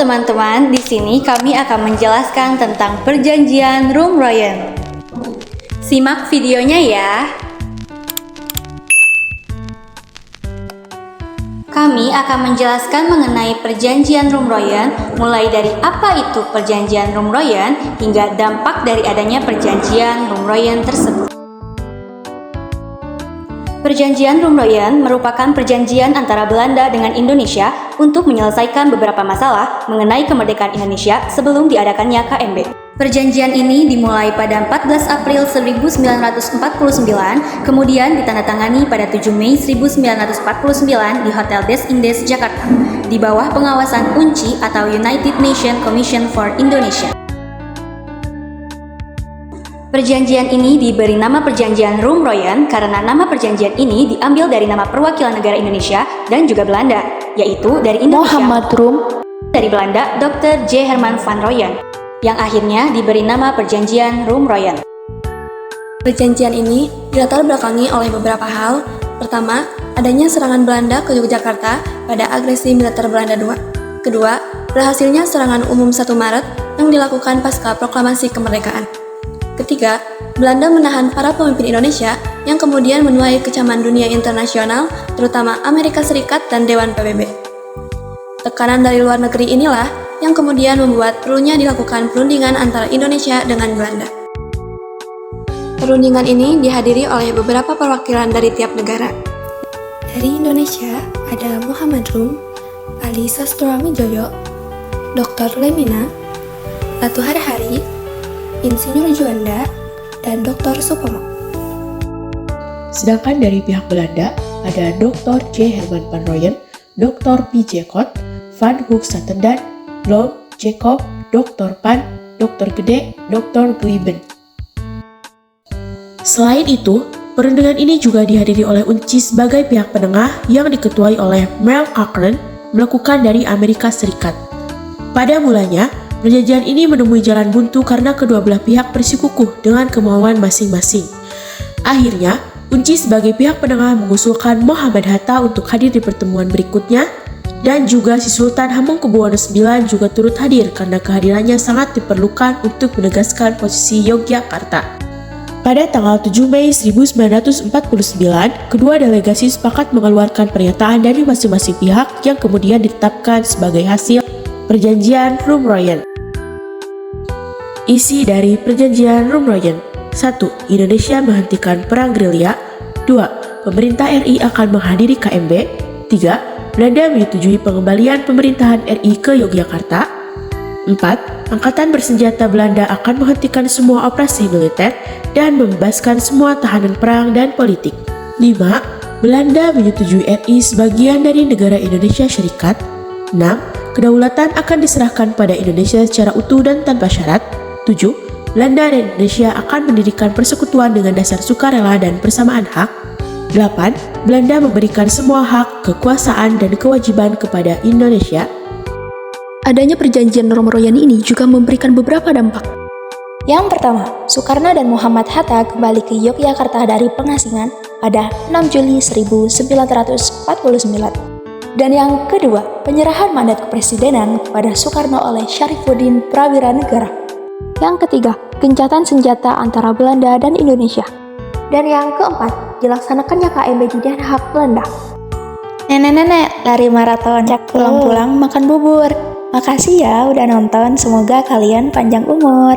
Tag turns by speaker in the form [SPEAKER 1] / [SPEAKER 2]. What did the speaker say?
[SPEAKER 1] teman-teman, di sini kami akan menjelaskan tentang perjanjian Room-Royen. Simak videonya ya. Kami akan menjelaskan mengenai perjanjian Room-Royen, mulai dari apa itu perjanjian Room-Royen hingga dampak dari adanya perjanjian Room-Royen tersebut. Perjanjian Room-Royen merupakan perjanjian antara Belanda dengan Indonesia untuk menyelesaikan beberapa masalah mengenai kemerdekaan Indonesia sebelum diadakannya KMB. Perjanjian ini dimulai pada 14 April 1949, kemudian ditandatangani pada 7 Mei 1949 di Hotel Des Indes, Jakarta, di bawah pengawasan UNCI atau United Nations Commission for Indonesia. Perjanjian ini diberi nama Perjanjian Room-Royen karena nama perjanjian ini diambil dari nama perwakilan negara Indonesia dan juga Belanda, yaitu dari Indonesia
[SPEAKER 2] Muhammad Rum,
[SPEAKER 1] dari Belanda Dr. J. Herman van Royen, yang akhirnya diberi nama Perjanjian Room-Royen.
[SPEAKER 2] Perjanjian ini dilatar belakangi oleh beberapa hal. Pertama, adanya serangan Belanda ke Yogyakarta pada agresi militer Belanda II. Kedua, berhasilnya serangan umum 1 Maret yang dilakukan pasca proklamasi kemerdekaan. Ketiga, Belanda menahan para pemimpin Indonesia yang kemudian menuai kecaman dunia internasional, terutama Amerika Serikat dan Dewan PBB. Tekanan dari luar negeri inilah yang kemudian membuat perlunya dilakukan perundingan antara Indonesia dengan Belanda. Perundingan ini dihadiri oleh beberapa perwakilan dari tiap negara. Dari Indonesia ada Muhammad Rum, Ali Sastroamidjojo, Dr. Lemina, Ratu Harhari, Insinyur Juanda, dan Dr. Supomo.
[SPEAKER 3] Sedangkan dari pihak Belanda ada Dr. J. Herman van Royen, Dr. P. Jekot, Van Hoek Satendam, Blom, Jacob, Dr. Pan, Dr. Gede, Dr. Glieben. Selain itu, perundingan ini juga dihadiri oleh UNCI sebagai pihak penengah yang diketuai oleh Merle Cochran melakukan dari Amerika Serikat. Pada mulanya, perjanjian ini menemui jalan buntu karena kedua belah pihak bersikukuh dengan kemauan masing-masing. Akhirnya, UNCI sebagai pihak penengah mengusulkan Muhammad Hatta untuk hadir di pertemuan berikutnya, dan juga si Sultan Hamengkubuwono IX juga turut hadir karena kehadirannya sangat diperlukan untuk menegaskan posisi Yogyakarta. Pada tanggal 7 Mei 1949, kedua delegasi sepakat mengeluarkan pernyataan dari masing-masing pihak yang kemudian ditetapkan sebagai hasil Perjanjian Room-Royen. Isi dari Perjanjian Room-Royen: 1. Indonesia menghentikan perang gerilya. 2. Pemerintah RI akan menghadiri KMB. 3. Belanda menyetujui pengembalian pemerintahan RI ke Yogyakarta. 4. Angkatan bersenjata Belanda akan menghentikan semua operasi militer dan membebaskan semua tahanan perang dan politik. 5. Belanda menyetujui RI sebagian dari negara Indonesia Serikat. 6. Kedaulatan akan diserahkan pada Indonesia secara utuh dan tanpa syarat. 7. Belanda dan Indonesia akan mendirikan persekutuan dengan dasar sukarela dan persamaan hak. 8. Belanda memberikan semua hak, kekuasaan, dan kewajiban kepada Indonesia.
[SPEAKER 2] Adanya perjanjian Room-Royen ini juga memberikan beberapa dampak.
[SPEAKER 4] Yang pertama, Soekarno dan Muhammad Hatta kembali ke Yogyakarta dari pengasingan pada 6 Juli 1949. Dan yang kedua, penyerahan mandat kepresidenan kepada Soekarno oleh Syarifuddin Prawira Negara. Yang ketiga, gencatan senjata antara Belanda dan Indonesia. Dan yang keempat, dilaksanakannya KMB di Den Haag, Belanda. Nenek-nenek lari maraton, pulang-pulang makan bubur. Makasih ya udah nonton, semoga kalian panjang umur.